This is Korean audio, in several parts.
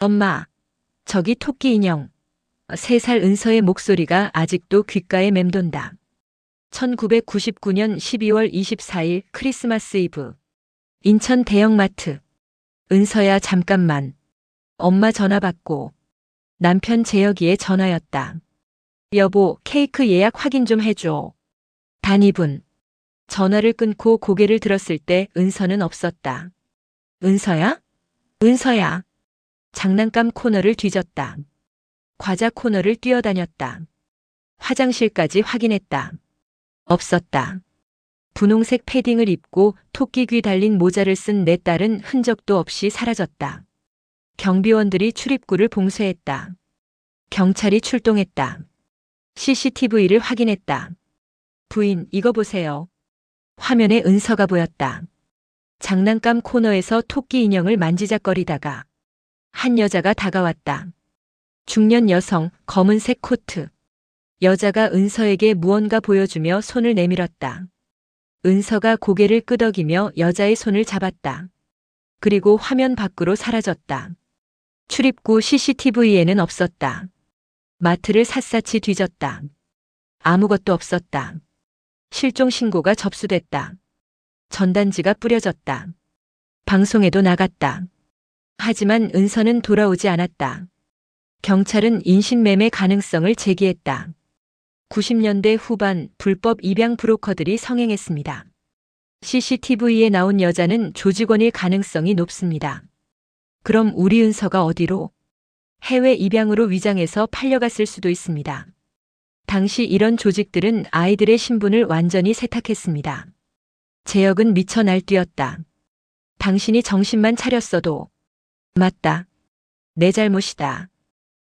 엄마, 저기 토끼 인형. 3살 은서의 목소리가 아직도 귓가에 맴돈다. 1999년 12월 24일 크리스마스 이브. 인천 대형마트. 은서야 잠깐만. 엄마 전화 받고. 남편 재혁이의 전화였다. 여보, 케이크 예약 확인 좀 해줘. 단 2분. 전화를 끊고 고개를 들었을 때 은서는 없었다. 은서야? 은서야. 장난감 코너를 뒤졌다. 과자 코너를 뛰어다녔다. 화장실까지 확인했다. 없었다. 분홍색 패딩을 입고 토끼 귀 달린 모자를 쓴 내 딸은 흔적도 없이 사라졌다. 경비원들이 출입구를 봉쇄했다. 경찰이 출동했다. CCTV를 확인했다. 부인, 이거 보세요. 화면에 은서가 보였다. 장난감 코너에서 토끼 인형을 만지작거리다가 한 여자가 다가왔다. 중년 여성, 검은색 코트. 여자가 은서에게 무언가 보여주며 손을 내밀었다. 은서가 고개를 끄덕이며 여자의 손을 잡았다. 그리고 화면 밖으로 사라졌다. 출입구 CCTV에는 없었다. 마트를 샅샅이 뒤졌다. 아무것도 없었다. 실종 신고가 접수됐다. 전단지가 뿌려졌다. 방송에도 나갔다. 하지만 은서는 돌아오지 않았다. 경찰은 인신매매 가능성을 제기했다. 90년대 후반 불법 입양 브로커들이 성행했습니다. CCTV에 나온 여자는 조직원일 가능성이 높습니다. 그럼 우리 은서가 어디로? 해외 입양으로 위장해서 팔려갔을 수도 있습니다. 당시 이런 조직들은 아이들의 신분을 완전히 세탁했습니다. 재혁은 미쳐 날뛰었다. 당신이 정신만 차렸어도. 맞다. 내 잘못이다.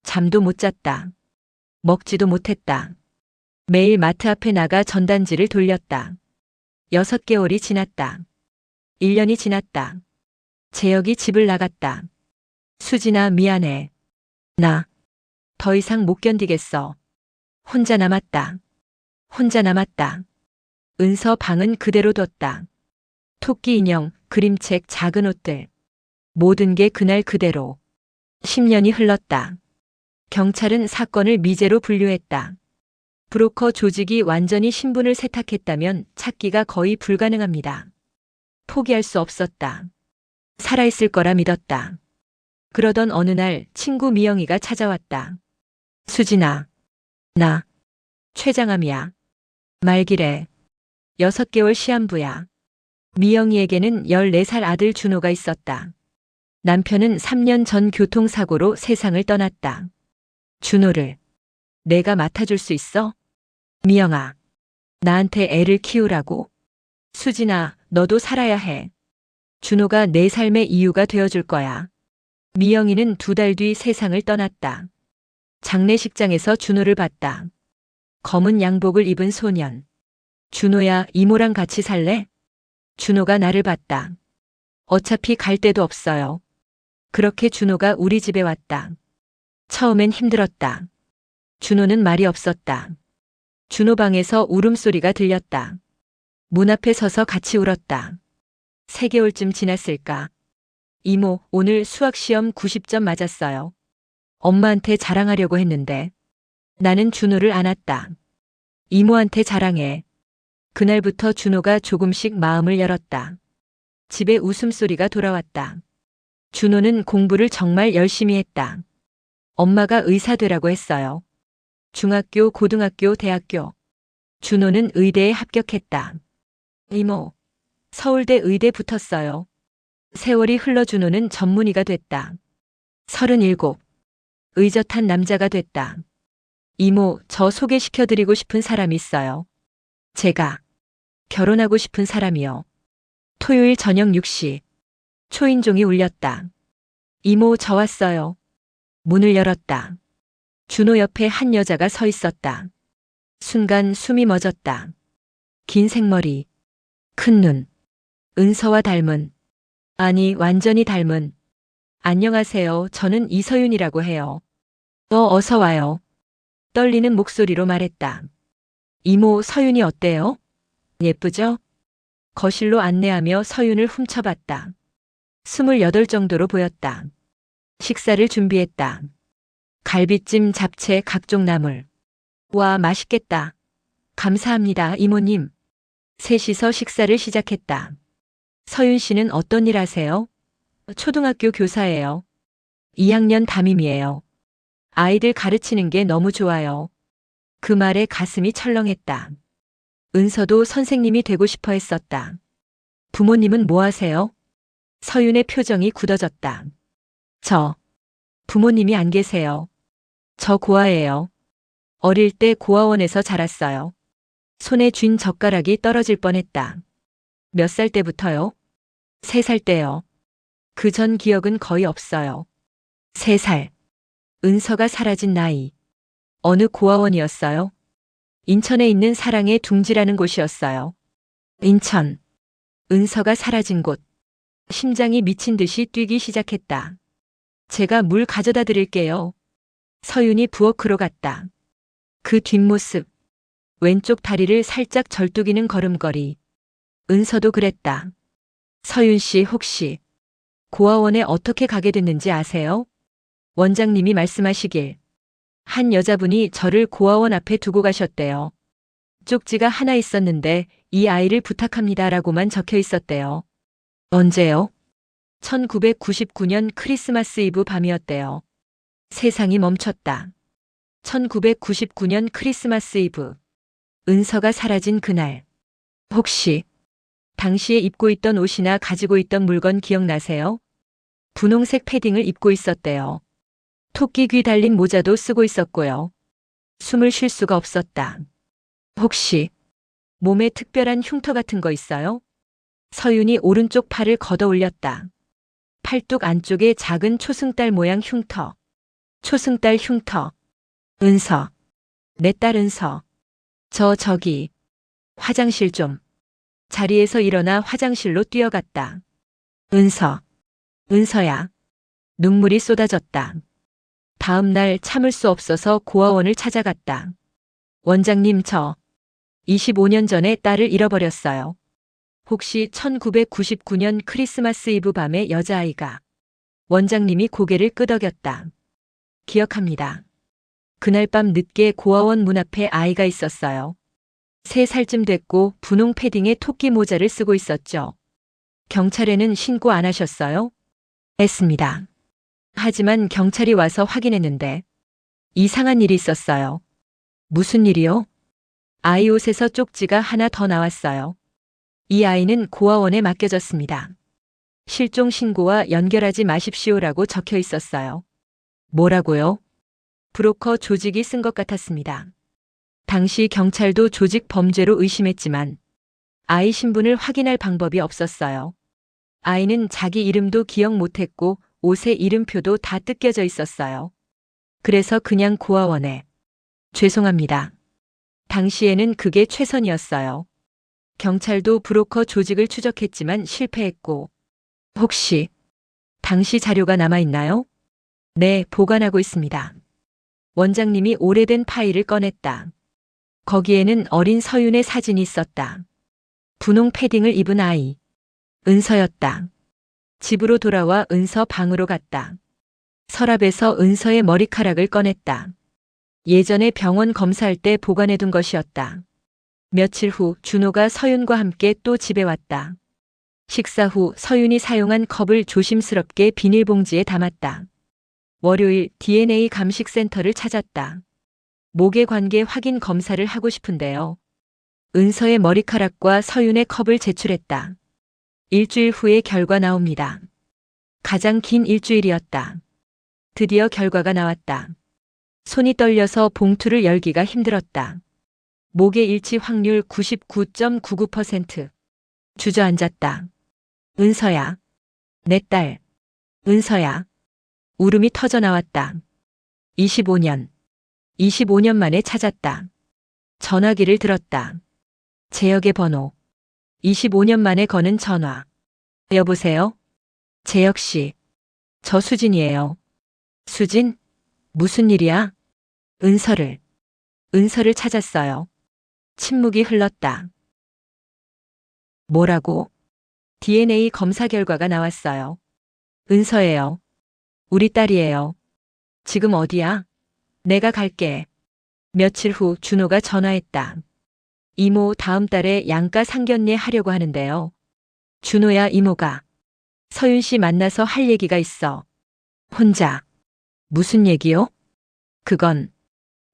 잠도 못 잤다. 먹지도 못했다. 매일 마트 앞에 나가 전단지를 돌렸다. 6개월이 지났다. 1년이 지났다. 재혁이 집을 나갔다. 수진아, 미안해. 나 더 이상 못 견디겠어. 혼자 남았다. 혼자 남았다. 은서 방은 그대로 뒀다. 토끼 인형, 그림책, 작은 옷들. 모든 게 그날 그대로. 10년이 흘렀다. 경찰은 사건을 미제로 분류했다. 브로커 조직이 완전히 신분을 세탁했다면 찾기가 거의 불가능합니다. 포기할 수 없었다. 살아있을 거라 믿었다. 그러던 어느 날 친구 미영이가 찾아왔다. 수진아, 나 최장암이야. 말기래. 6개월 시한부야. 미영이에게는 14살 아들 준호가 있었다. 남편은 3년 전 교통사고로 세상을 떠났다. 준호를 내가 맡아줄 수 있어? 미영아, 나한테 애를 키우라고? 수진아, 너도 살아야 해. 준호가 내 삶의 이유가 되어줄 거야. 미영이는 2달 뒤 세상을 떠났다. 장례식장에서 준호를 봤다. 검은 양복을 입은 소년. 준호야, 이모랑 같이 살래? 준호가 나를 봤다. 어차피 갈 데도 없어요. 그렇게 준호가 우리 집에 왔다. 처음엔 힘들었다. 준호는 말이 없었다. 준호 방에서 울음소리가 들렸다. 문 앞에 서서 같이 울었다. 3개월쯤 지났을까. 이모, 오늘 수학시험 90점 맞았어요. 엄마한테 자랑하려고 했는데. 나는 준호를 안았다. 이모한테 자랑해. 그날부터 준호가 조금씩 마음을 열었다. 집에 웃음소리가 돌아왔다. 준호는 공부를 정말 열심히 했다. 엄마가 의사 되라고 했어요. 중학교, 고등학교, 대학교. 준호는 의대에 합격했다. 이모, 서울대 의대 붙었어요. 세월이 흘러 준호는 전문의가 됐다. 37. 의젓한 남자가 됐다. 이모, 저 소개시켜드리고 싶은 사람이 있어요. 제가 결혼하고 싶은 사람이요. 토요일 저녁 6시. 초인종이 울렸다. 이모, 저 왔어요. 문을 열었다. 준호 옆에 한 여자가 서 있었다. 순간 숨이 멎었다. 긴 생머리, 큰 눈, 은서와 닮은, 아니 완전히 닮은. 안녕하세요, 저는 이서윤이라고 해요. 어서 와요. 떨리는 목소리로 말했다. 이모, 서윤이 어때요? 예쁘죠? 거실로 안내하며 서윤을 훔쳐봤다. 28 정도로 보였다. 식사를 준비했다. 갈비찜, 잡채, 각종 나물. 와, 맛있겠다. 감사합니다, 이모님. 셋이서 식사를 시작했다. 서윤 씨는 어떤 일 하세요? 초등학교 교사예요. 2학년 담임이에요. 아이들 가르치는 게 너무 좋아요. 그 말에 가슴이 철렁했다. 은서도 선생님이 되고 싶어 했었다. 부모님은 뭐 하세요? 서윤의 표정이 굳어졌다. 부모님이 안 계세요. 저 고아예요. 어릴 때 고아원에서 자랐어요. 손에 쥔 젓가락이 떨어질 뻔했다. 몇 살 때부터요? 3살 때요. 그 전 기억은 거의 없어요. 3살. 은서가 사라진 나이. 어느 고아원이었어요? 인천에 있는 사랑의 둥지라는 곳이었어요. 인천. 은서가 사라진 곳. 심장이 미친 듯이 뛰기 시작했다. 제가 물 가져다 드릴게요. 서윤이 부엌으로 갔다. 그 뒷모습. 왼쪽 다리를 살짝 절뚝이는 걸음걸이. 은서도 그랬다. 서윤 씨 혹시 고아원에 어떻게 가게 됐는지 아세요? 원장님이 말씀하시길. 한 여자분이 저를 고아원 앞에 두고 가셨대요. 쪽지가 하나 있었는데 이 아이를 부탁합니다라고만 적혀 있었대요. 언제요? 1999년 크리스마스 이브 밤이었대요. 세상이 멈췄다. 1999년 크리스마스 이브. 은서가 사라진 그날. 혹시 당시에 입고 있던 옷이나 가지고 있던 물건 기억나세요? 분홍색 패딩을 입고 있었대요. 토끼 귀 달린 모자도 쓰고 있었고요. 숨을 쉴 수가 없었다. 혹시 몸에 특별한 흉터 같은 거 있어요? 서윤이 오른쪽 팔을 걷어 올렸다. 팔뚝 안쪽에 작은 초승달 모양 흉터. 초승달 흉터. 은서. 내 딸 은서. 저기. 화장실 좀. 자리에서 일어나 화장실로 뛰어갔다. 은서. 은서야. 눈물이 쏟아졌다. 다음 날 참을 수 없어서 고아원을 찾아갔다. 원장님, 저 25년 전에 딸을 잃어버렸어요. 혹시 1999년 크리스마스 이브 밤에 여자아이가. 원장님이 고개를 끄덕였다. 기억합니다. 그날 밤 늦게 고아원 문 앞에 아이가 있었어요. 3살쯤 됐고 분홍 패딩에 토끼 모자를 쓰고 있었죠. 경찰에는 신고 안 하셨어요? 했습니다. 하지만 경찰이 와서 확인했는데 이상한 일이 있었어요. 무슨 일이요? 아이 옷에서 쪽지가 하나 더 나왔어요. 이 아이는 고아원에 맡겨졌습니다. 실종 신고와 연결하지 마십시오라고 적혀 있었어요. 뭐라고요? 브로커 조직이 쓴 것 같았습니다. 당시 경찰도 조직 범죄로 의심했지만 아이 신분을 확인할 방법이 없었어요. 아이는 자기 이름도 기억 못했고 옷에 이름표도 다 뜯겨져 있었어요. 그래서 그냥 고아원에. 죄송합니다. 당시에는 그게 최선이었어요. 경찰도 브로커 조직을 추적했지만 실패했고. 혹시 당시 자료가 남아있나요? 네, 보관하고 있습니다. 원장님이 오래된 파일을 꺼냈다. 거기에는 어린 서윤의 사진이 있었다. 분홍 패딩을 입은 아이. 은서였다. 집으로 돌아와 은서 방으로 갔다. 서랍에서 은서의 머리카락을 꺼냈다. 예전에 병원 검사할 때 보관해둔 것이었다. 며칠 후 준호가 서윤과 함께 또 집에 왔다. 식사 후 서윤이 사용한 컵을 조심스럽게 비닐봉지에 담았다. 월요일 DNA 감식센터를 찾았다. 모계관계 확인 검사를 하고 싶은데요. 은서의 머리카락과 서윤의 컵을 제출했다. 일주일 후에 결과 나옵니다. 가장 긴 일주일이었다. 드디어 결과가 나왔다. 손이 떨려서 봉투를 열기가 힘들었다. 모계 일치 확률 99.99%. 주저앉았다. 은서야. 내 딸. 은서야. 울음이 터져 나왔다. 25년 만에 찾았다. 전화기를 들었다. 재혁의 번호. 25년 만에 거는 전화. 여보세요? 재혁 씨. 저 수진이에요. 수진? 무슨 일이야? 은서를 찾았어요. 침묵이 흘렀다. 뭐라고? DNA 검사 결과가 나왔어요. 은서예요. 우리 딸이에요. 지금 어디야? 내가 갈게. 며칠 후 준호가 전화했다. 이모 다음 달에 양가 상견례 하려고 하는데요. 준호야 이모가. 서윤 씨 만나서 할 얘기가 있어. 혼자. 무슨 얘기요? 그건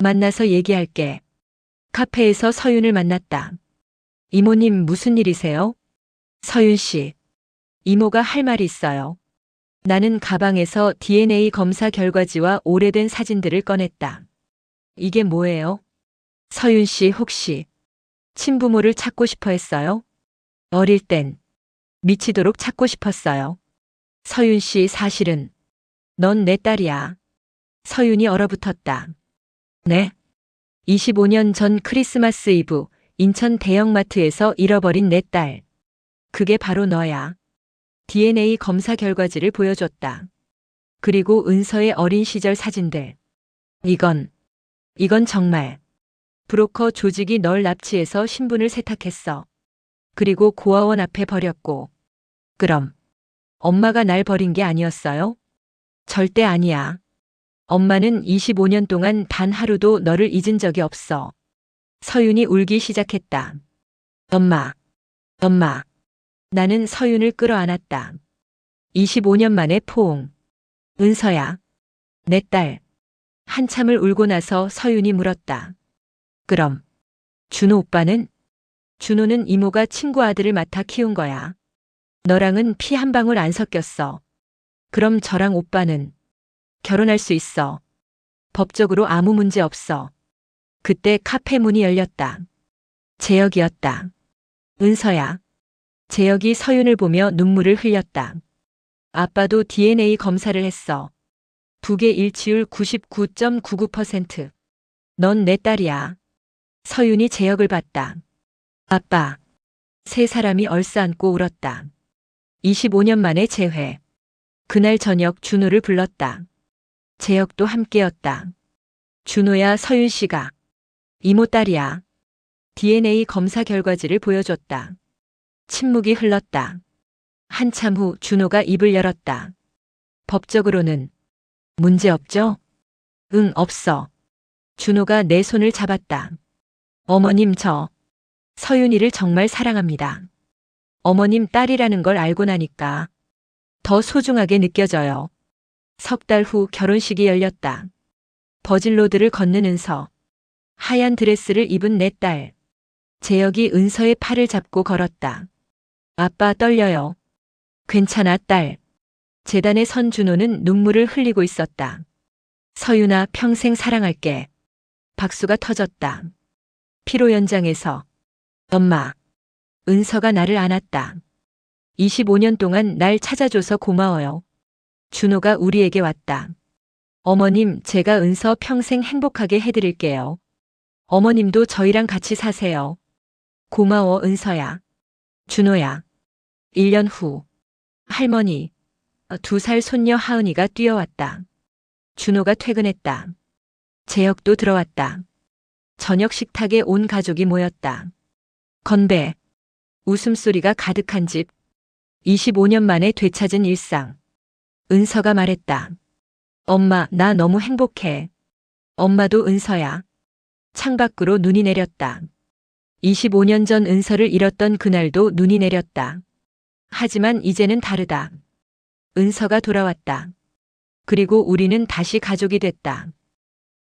만나서 얘기할게. 카페에서 서윤을 만났다. 이모님 무슨 일이세요? 서윤 씨. 이모가 할 말이 있어요. 나는 가방에서 DNA 검사 결과지와 오래된 사진들을 꺼냈다. 이게 뭐예요? 서윤 씨 혹시 친부모를 찾고 싶어 했어요? 어릴 땐 미치도록 찾고 싶었어요. 서윤 씨 사실은 넌 내 딸이야. 서윤이 얼어붙었다. 네? 25년 전 크리스마스 이브 인천 대형마트에서 잃어버린 내 딸. 그게 바로 너야. DNA 검사 결과지를 보여줬다. 그리고 은서의 어린 시절 사진들. 이건 정말. 브로커 조직이 널 납치해서 신분을 세탁했어. 그리고 고아원 앞에 버렸고. 그럼 엄마가 날 버린 게 아니었어요? 절대 아니야. 엄마는 25년 동안 단 하루도 너를 잊은 적이 없어. 서윤이 울기 시작했다. 엄마. 나는 서윤을 끌어안았다. 25년 만에 포옹. 은서야. 내 딸. 한참을 울고 나서 서윤이 물었다. 그럼 준호 오빠는? 준호는 이모가 친구 아들을 맡아 키운 거야. 너랑은 피 한 방울 안 섞였어. 그럼 저랑 오빠는 결혼할 수 있어. 법적으로 아무 문제 없어. 그때 카페 문이 열렸다. 재혁이었다. 은서야. 재혁이 서윤을 보며 눈물을 흘렸다. 아빠도 DNA 검사를 했어. 부계 일치율 99.99%. 넌 내 딸이야. 서윤이 재혁을 봤다. 아빠. 세 사람이 얼싸안고 울었다. 25년 만에 재회. 그날 저녁 준호를 불렀다. 재혁도 함께였다. 준호야 서윤 씨가 이모 딸이야. DNA 검사 결과지를 보여줬다. 침묵이 흘렀다. 한참 후 준호가 입을 열었다. 법적으로는 문제 없죠? 응, 없어. 준호가 내 손을 잡았다. 어머님 저 서윤이를 정말 사랑합니다. 어머님 딸이라는 걸 알고 나니까 더 소중하게 느껴져요. 석 달 후 결혼식이 열렸다. 버질로드를 걷는 은서. 하얀 드레스를 입은 내 딸. 재혁이 은서의 팔을 잡고 걸었다. 아빠 떨려요. 괜찮아 딸. 재단에 선 준호는 눈물을 흘리고 있었다. 서윤아 평생 사랑할게. 박수가 터졌다. 피로 연장에서 엄마. 은서가 나를 안았다. 25년 동안 날 찾아줘서 고마워요. 준호가 우리에게 왔다. 어머님 제가 은서 평생 행복하게 해드릴게요. 어머님도 저희랑 같이 사세요. 고마워 은서야. 준호야. 1년 후. 할머니. 2살 손녀 하은이가 뛰어왔다. 준호가 퇴근했다. 재혁도 들어왔다. 저녁 식탁에 온 가족이 모였다. 건배. 웃음소리가 가득한 집. 25년 만에 되찾은 일상. 은서가 말했다. 엄마, 나 너무 행복해. 엄마도 은서야. 창밖으로 눈이 내렸다. 25년 전 은서를 잃었던 그날도 눈이 내렸다. 하지만 이제는 다르다. 은서가 돌아왔다. 그리고 우리는 다시 가족이 됐다.